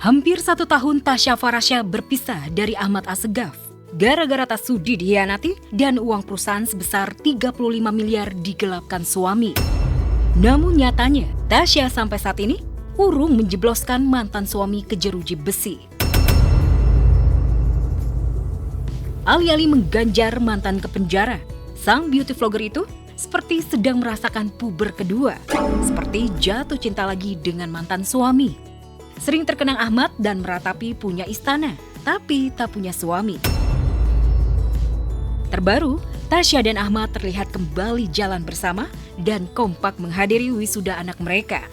Hampir 1 tahun Tasya Farasya berpisah dari Ahmad Assegaf. Gara-gara tak sudi dihianati dan uang perusahaan sebesar 35 miliar digelapkan suami. Namun nyatanya, Tasya sampai saat ini urung menjebloskan mantan suami ke jeruji besi. Alih-alih mengganjar mantan ke penjara, sang beauty vlogger itu seperti sedang merasakan puber kedua, seperti jatuh cinta lagi dengan mantan suami. Sering terkenang Ahmad dan meratapi punya istana, tapi tak punya suami. Terbaru, Tasya dan Ahmad terlihat kembali jalan bersama dan kompak menghadiri wisuda anak mereka.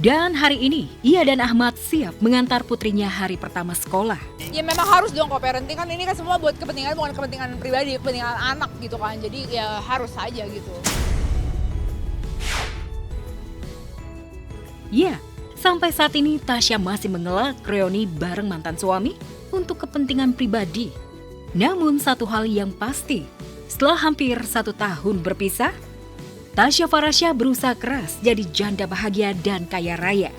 Dan hari ini, ia dan Ahmad siap mengantar putrinya hari pertama sekolah. Ya memang harus dong co-parenting, kan ini kan semua buat kepentingan, bukan kepentingan pribadi, kepentingan anak gitu kan. Jadi ya harus saja gitu. Ya, sampai saat ini Tasya masih mengelak reuni bareng mantan suami untuk kepentingan pribadi. Namun satu hal yang pasti, setelah hampir 1 tahun berpisah, Tasya Farasya berusaha keras jadi janda bahagia dan kaya raya.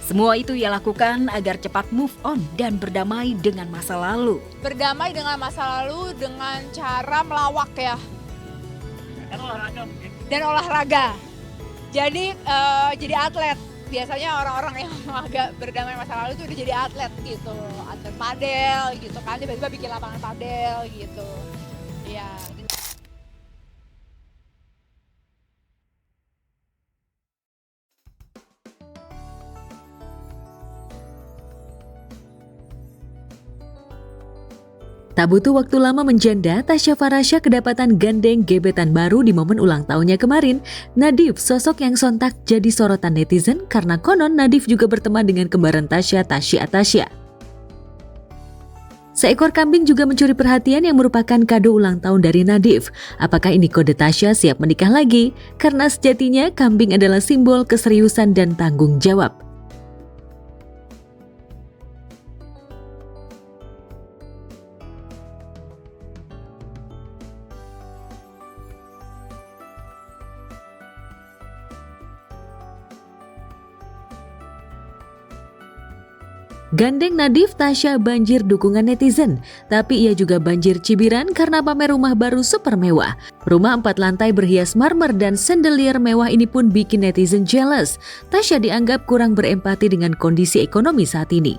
Semua itu ia lakukan agar cepat move on dan berdamai dengan masa lalu. Berdamai dengan masa lalu dengan cara melawak ya. Dan olahraga. Jadi atlet. Biasanya orang-orang yang agak berdamai masa lalu itu udah jadi atlet gitu. Atlet padel gitu kan, tiba-tiba bikin lapangan padel gitu. Iya. Tak butuh waktu lama menjanda, Tasya Farasya kedapatan gandeng gebetan baru di momen ulang tahunnya kemarin. Nadif, sosok yang sontak jadi sorotan netizen karena konon Nadif juga berteman dengan kembaran Tasya, Tasya. Seekor kambing juga mencuri perhatian yang merupakan kado ulang tahun dari Nadif. Apakah ini kode Tasya siap menikah lagi? Karena sejatinya kambing adalah simbol keseriusan dan tanggung jawab. Gandeng Nadif, Tasya banjir dukungan netizen, tapi ia juga banjir cibiran karena pamer rumah baru super mewah. Rumah 4 lantai berhias marmer dan chandelier mewah ini pun bikin netizen jealous. Tasya dianggap kurang berempati dengan kondisi ekonomi saat ini.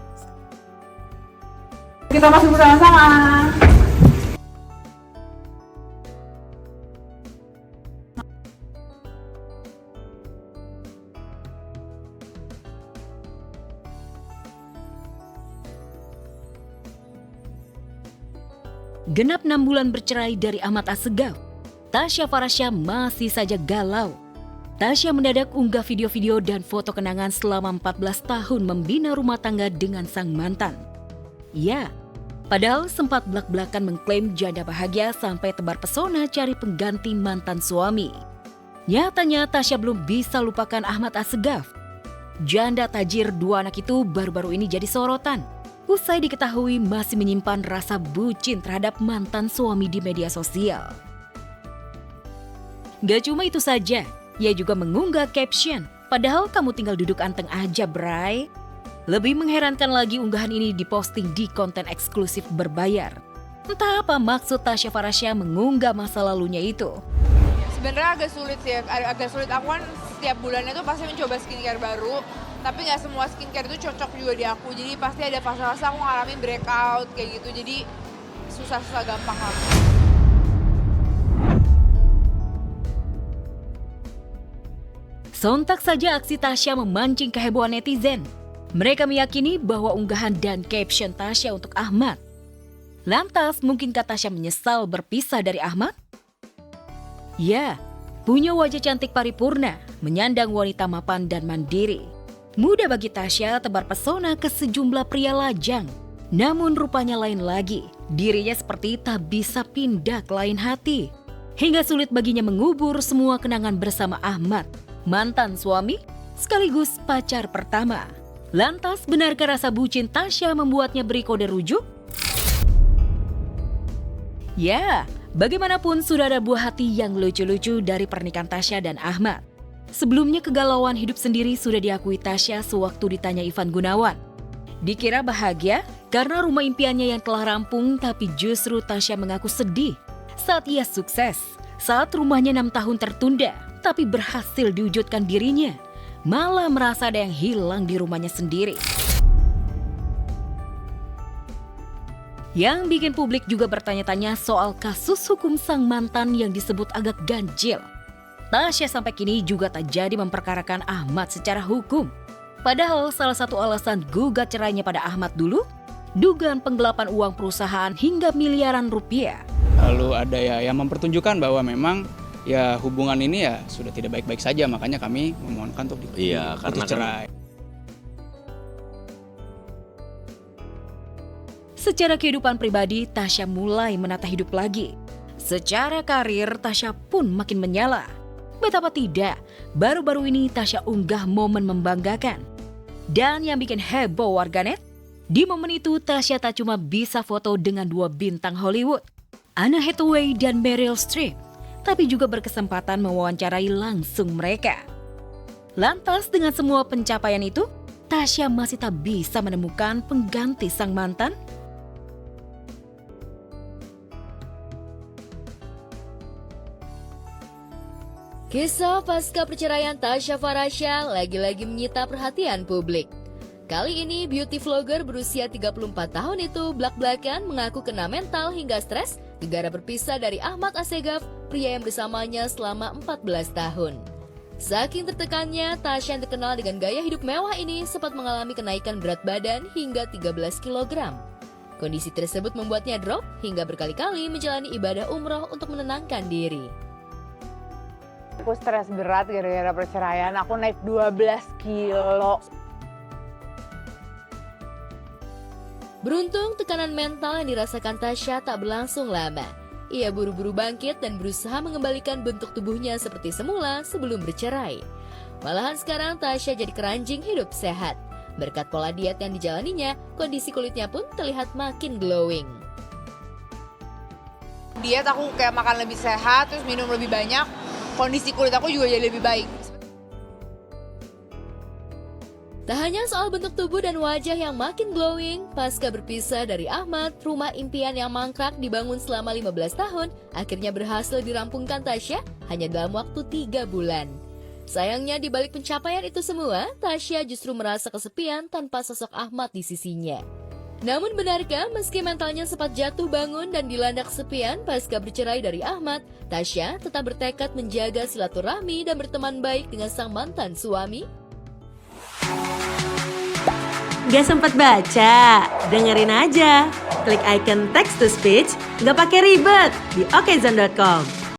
Kita masih bersama-sama. Genap 6 bulan bercerai dari Ahmad Assegaf, Tasya Farasya masih saja galau. Tasya mendadak unggah video-video dan foto kenangan selama 14 tahun membina rumah tangga dengan sang mantan. Ya, padahal sempat belak-belakan mengklaim janda bahagia sampai tebar pesona cari pengganti mantan suami. Nyatanya Tasya belum bisa lupakan Ahmad Assegaf. Janda tajir 2 anak itu baru-baru ini jadi sorotan. Usai diketahui masih menyimpan rasa bucin terhadap mantan suami di media sosial. Gak cuma itu saja, ia juga mengunggah caption, "Padahal kamu tinggal duduk anteng aja, Bray." Lebih mengherankan lagi unggahan ini diposting di konten eksklusif berbayar. Entah apa maksud Tasya Farasya mengunggah masa lalunya itu. Sebenarnya agak sulit sih, agak sulit. Aku kan setiap bulannya tuh pasti mencoba skincare baru, tapi nggak semua skincare itu cocok juga di aku. Jadi pasti ada fase-fase aku ngalamin breakout kayak gitu, jadi susah-susah gampang lah. Sontak saja aksi Tasya memancing kehebohan netizen. Mereka meyakini bahwa unggahan dan caption Tasya untuk Ahmad. Lantas, mungkinkah Tasya menyesal berpisah dari Ahmad? Ya, punya wajah cantik paripurna, menyandang wanita mapan dan mandiri. Mudah bagi Tasya tebar pesona ke sejumlah pria lajang. Namun rupanya lain lagi, dirinya seperti tak bisa pindah ke lain hati. Hingga sulit baginya mengubur semua kenangan bersama Ahmad, mantan suami sekaligus pacar pertama. Lantas benarkah rasa bucin Tasya membuatnya beri kode rujuk? Ya, bagaimanapun sudah ada buah hati yang lucu-lucu dari pernikahan Tasya dan Ahmad. Sebelumnya kegalauan hidup sendiri sudah diakui Tasya sewaktu ditanya Ivan Gunawan. Dikira bahagia karena rumah impiannya yang telah rampung, tapi justru Tasya mengaku sedih saat ia sukses. Saat rumahnya 6 tahun tertunda, tapi berhasil diwujudkan dirinya, malah merasa ada yang hilang di rumahnya sendiri. Yang bikin publik juga bertanya-tanya soal kasus hukum sang mantan yang disebut agak ganjil. Tasya sampai kini juga tak jadi memperkarakan Ahmad secara hukum. Padahal salah satu alasan gugat cerainya pada Ahmad dulu, dugaan penggelapan uang perusahaan hingga miliaran rupiah. Lalu ada ya yang mempertunjukkan bahwa memang ya hubungan ini ya sudah tidak baik-baik saja, makanya kami memohonkan untuk putus cerai. Secara kehidupan pribadi, Tasya mulai menata hidup lagi. Secara karir, Tasya pun makin menyala. Betapa tidak, baru-baru ini Tasya unggah momen membanggakan. Dan yang bikin heboh warganet, di momen itu Tasya tak cuma bisa foto dengan 2 bintang Hollywood, Anne Hathaway dan Meryl Streep, tapi juga berkesempatan mewawancarai langsung mereka. Lantas dengan semua pencapaian itu, Tasya masih tak bisa menemukan pengganti sang mantan. Kisah pasca perceraian Tasya Farasya lagi-lagi menyita perhatian publik. Kali ini beauty vlogger berusia 34 tahun itu blak-blakan mengaku kena mental hingga stres gara berpisah dari Ahmad Assegaf, pria yang bersamanya selama 14 tahun. Saking tertekannya, Tasya yang terkenal dengan gaya hidup mewah ini sempat mengalami kenaikan berat badan hingga 13 kg. Kondisi tersebut membuatnya drop hingga berkali-kali menjalani ibadah umroh untuk menenangkan diri. Aku stres berat gara-gara perceraian, aku naik 12 kilo. Beruntung tekanan mental yang dirasakan Tasya tak berlangsung lama. Ia buru-buru bangkit dan berusaha mengembalikan bentuk tubuhnya seperti semula sebelum bercerai. Malahan sekarang Tasya jadi keranjing hidup sehat. Berkat pola diet yang dijalaninya, kondisi kulitnya pun terlihat makin glowing. Diet aku kayak makan lebih sehat, terus minum lebih banyak, kondisi kulit aku juga jadi lebih baik. Tak hanya soal bentuk tubuh dan wajah yang makin glowing, pasca berpisah dari Ahmad, rumah impian yang mangkrak dibangun selama 15 tahun, akhirnya berhasil dirampungkan Tasya hanya dalam waktu 3 bulan. Sayangnya di balik pencapaian itu semua, Tasya justru merasa kesepian tanpa sosok Ahmad di sisinya. Namun benarkah meski mentalnya sempat jatuh bangun dan dilanda kesepian pasca bercerai dari Ahmad, Tasya tetap bertekad menjaga silaturahmi dan berteman baik dengan sang mantan suami? Gak sempat baca? Dengerin aja. Klik icon text to speech, gak pakai ribet di okezone.com.